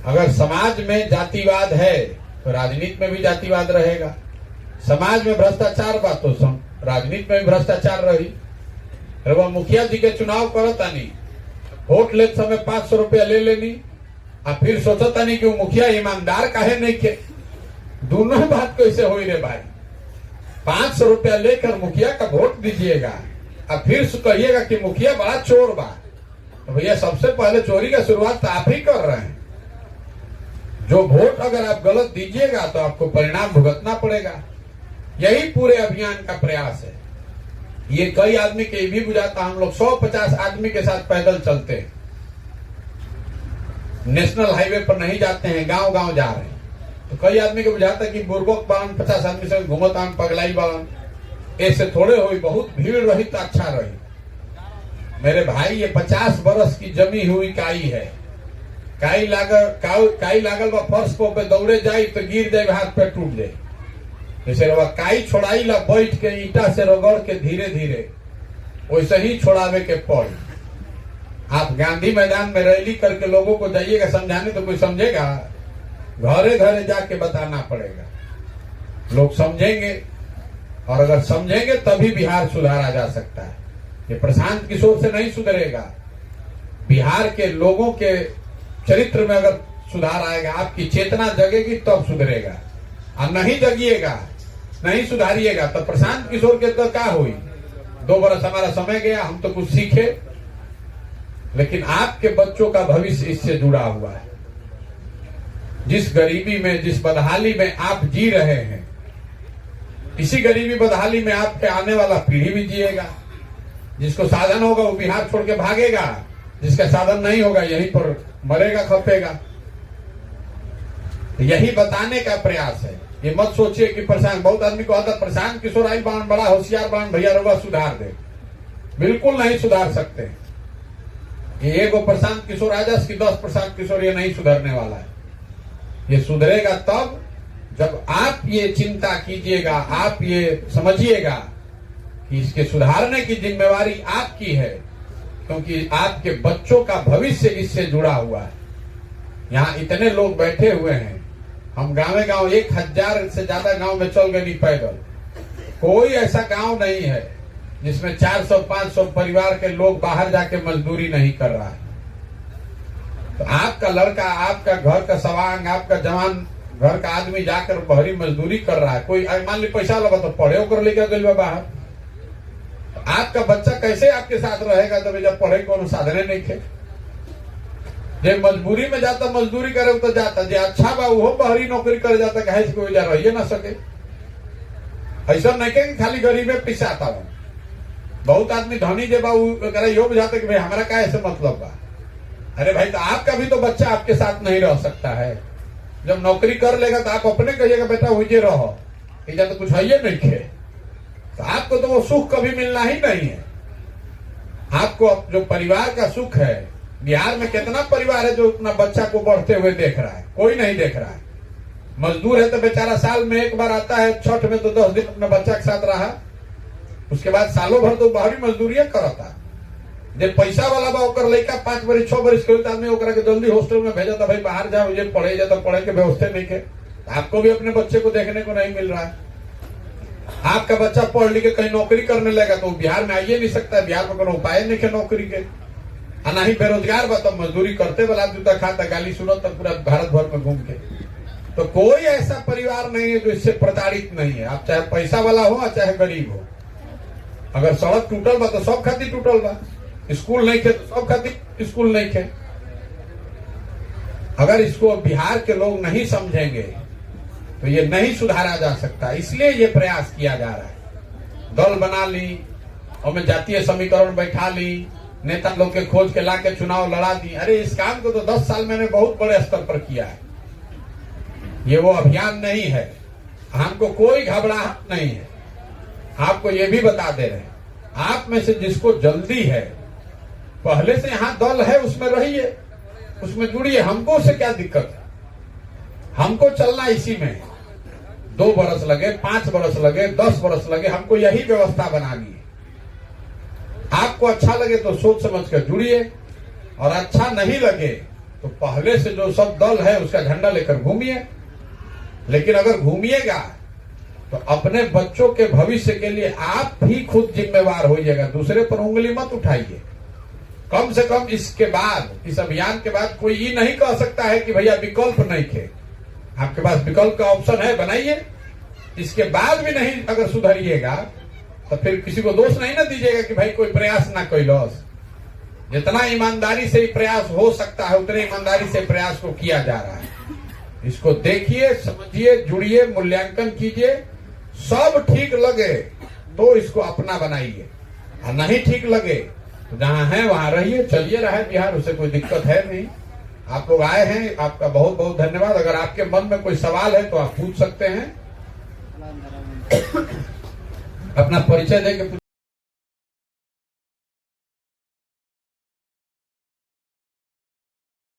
अगर समाज में जातिवाद है तो राजनीति में भी जातिवाद रहेगा। समाज में भ्रष्टाचार बा तो राजनीति में भी भ्रष्टाचार रही। वह मुखिया जी के चुनाव करता नहीं, वोट लेते समय 500 रुपया ले लेनी और फिर सोचता नहीं कि वो मुखिया ईमानदार काहे नहीं के। दोनों बात कैसे हो रे भाई? 500 रुपया लेकर मुखिया का वोट दीजिएगा और फिर कहिएगा कि मुखिया बड़ा चोर बा। तो भैया सबसे पहले चोरी का शुरुआत तो आप ही कर रहे हैं। जो वोट अगर आप गलत दीजिएगा तो आपको परिणाम भुगतना पड़ेगा। यही पूरे अभियान का प्रयास है। ये कई आदमी के भी बुझाता, हम लोग 150 आदमी के साथ पैदल चलते हैं, नेशनल हाईवे पर नहीं जाते हैं, गांव गांव जा रहे हैं। तो कई आदमी को बुझाता कि बुर्बक बावन 50 आदमी से घूमत आन पगलाई बावन, ऐसे थोड़े हुई, बहुत भीड़ रही तो अच्छा रही। मेरे भाई ये 50 बरस की जमी हुई काई है। काई लागल बा फर्श पे दौड़े जाए तो गिर जाए, हाथ पे टूट जाए। जैसे काई छोड़ाई ला बैठ के ईटा से रगड़ के धीरे धीरे वैसे ही छोड़ावे के पड़ी। आप गांधी मैदान में रैली करके लोगों को जाइएगा समझाने तो कोई समझेगा? घरे घरे जाके बताना पड़ेगा, लोग समझेंगे। और अगर समझेंगे तभी बिहार सुधारा जा सकता है। ये प्रशांत किशोर से नहीं सुधरेगा। बिहार के लोगों के चरित्र में अगर सुधार आएगा, आपकी चेतना जगेगी तब सुधरेगा। और नहीं जगिएगा, नहीं सुधारिएगा तो प्रशांत किशोर के तो क्या हुई? 2 बरस हमारा समय गया, हम तो कुछ सीखे, लेकिन आपके बच्चों का भविष्य इससे जुड़ा हुआ है। जिस गरीबी में, जिस बदहाली में आप जी रहे हैं, इसी गरीबी बदहाली में आपके आने वाला पीढ़ी भी जिएगा। जिसको साधन होगा वो बिहार छोड़ के भागेगा, जिसका साधन नहीं होगा यहीं पर मरेगा, खपेगा। यही बताने का प्रयास है। ये मत सोचिए कि प्रशांत, बहुत आदमी को आता प्रशांत किशोर आई बाण बड़ा होशियार बाण, भैया रोगा सुधार दे। बिल्कुल नहीं सुधार सकते। ये एगो प्रशांत किशोर आ जाए कि 10 प्रशांत किशोर, ये नहीं सुधरने वाला है। ये सुधरेगा तब जब आप ये चिंता कीजिएगा, आप ये समझिएगा कि इसके सुधारने की जिम्मेवारी आपकी है, क्योंकि आपके बच्चों का भविष्य इससे जुड़ा हुआ है। यहाँ इतने लोग बैठे हुए हैं, हम गाँव 1000 से ज्यादा गांव में चल गए नहीं पैदल। कोई ऐसा गांव नहीं है जिसमें 400-500 परिवार के लोग बाहर जाके मजदूरी नहीं कर रहा है। तो आपका लड़का, आपका घर का सवांग, आपका जवान घर का आदमी जाकर बहरी मजदूरी कर रहा है। कोई मान ली पैसा लगा तो पढ़े होकर लेकर गए बाहर। आपका बच्चा कैसे आपके साथ रहेगा जब जब पढ़े को साधने नहीं थे? जे मजबूरी में जाता मजदूरी करे तो जाता, जे अच्छा बा वो बहरी नौकरी करे जाता, कहे कोई जा रही ना सके। ऐसा नहीं कि खाली गरीब में पिसाता हूं। बहुत आदमी धनी जे बा यो बुझाते कि भाई हमारा क्या ऐसे मतलब बा। अरे भाई, तो आपका भी तो बच्चा आपके साथ नहीं रह सकता है। जब नौकरी कर लेगा तो आप अपने कहिएगा बेटा हुए रहो, इधर तो कुछ है ये नहीं खे, तो आपको तो वो सुख कभी मिलना ही नहीं है। आपको जो परिवार का सुख है, बिहार में कितना परिवार है जो अपना बच्चा को बढ़ते हुए देख रहा है? कोई नहीं देख रहा है। मजदूर है तो बेचारा साल में एक बार आता है, छठ में तो 10 दिन अपने बच्चा के साथ रहा, उसके बाद सालों भर तो बाहरी मजदूरियां करता। जब पैसा वाला बा ओकर लड़का 5 बरिस 6 बरिस के आदमी ओकरा के जल्दी हॉस्टल में भेजा था, भाई बाहर जाओ, ये पढ़े जाता, पढ़े के व्यवस्था नहीं के। आपको भी अपने बच्चे को देखने को नहीं मिल रहा है। आपका बच्चा पढ़ लिख के कहीं नौकरी करने लगा तो बिहार में आइए नहीं सकता है। बिहार में कोई उपाय नहीं है नौकरी के, ना ही बेरोजगार बा तो मजदूरी करते वाला जूता खाता, गाली सुनो तो पूरा भारत भर में घूम के। तो कोई ऐसा परिवार नहीं है जो इससे प्रताड़ित नहीं है। आप चाहे पैसा वाला हो चाहे गरीब हो। अगर सड़क टूटल बा तो सब खातिर टूटल बा, स्कूल नहीं थे तो सब खातिर स्कूल नहीं थे। अगर इसको बिहार के लोग नहीं समझेंगे तो ये नहीं सुधारा जा सकता। इसलिए ये प्रयास किया जा रहा है। दल बना ली और में जातीय समीकरण बैठा ली, नेता लोग के खोज के ला के चुनाव लड़ा दी। अरे इस काम को तो 10 साल मैंने बहुत बड़े स्तर पर किया है। ये वो अभियान नहीं है। हमको कोई घबराहट नहीं है। आपको ये भी बता दे रहे हैं, आप में से जिसको जल्दी है, पहले से यहाँ दल है उसमें रहिए, उसमें जुड़िए। हमको उससे क्या दिक्कत है? हमको चलना इसी में 2 बरस लगे, 5 बरस लगे, 10 बरस लगे, हमको यही व्यवस्था बनानी है। आपको अच्छा लगे तो सोच समझ कर जुड़िए, और अच्छा नहीं लगे तो पहले से जो सब दल है उसका झंडा लेकर घूमिए। लेकिन अगर घूमिएगा तो अपने बच्चों के भविष्य के लिए आप भी खुद जिम्मेवार होइएगा, दूसरे पर उंगली मत उठाइए। कम से कम इसके बाद, इस अभियान के बाद कोई ये नहीं कह सकता है कि भैया विकल्प नहीं थे। आपके पास विकल्प का ऑप्शन है, बनाइए। इसके बाद भी नहीं अगर सुधरिएगा तो फिर किसी को दोष नहीं ना दीजिएगा कि भाई कोई प्रयास ना कोई लॉस। जितना ईमानदारी से प्रयास हो सकता है उतने ईमानदारी से प्रयास को किया जा रहा है। इसको देखिए, समझिए, जुड़िए, मूल्यांकन कीजिए। सब ठीक लगे तो इसको अपना बनाइए, और नहीं ठीक लगे तो जहां है वहां रहिए, चलिए रहे बिहार, उससे कोई दिक्कत है नहीं। आप लोग आए हैं, आपका बहुत बहुत धन्यवाद। अगर आपके मन में कोई सवाल है तो आप पूछ सकते हैं। अपना परिचय देके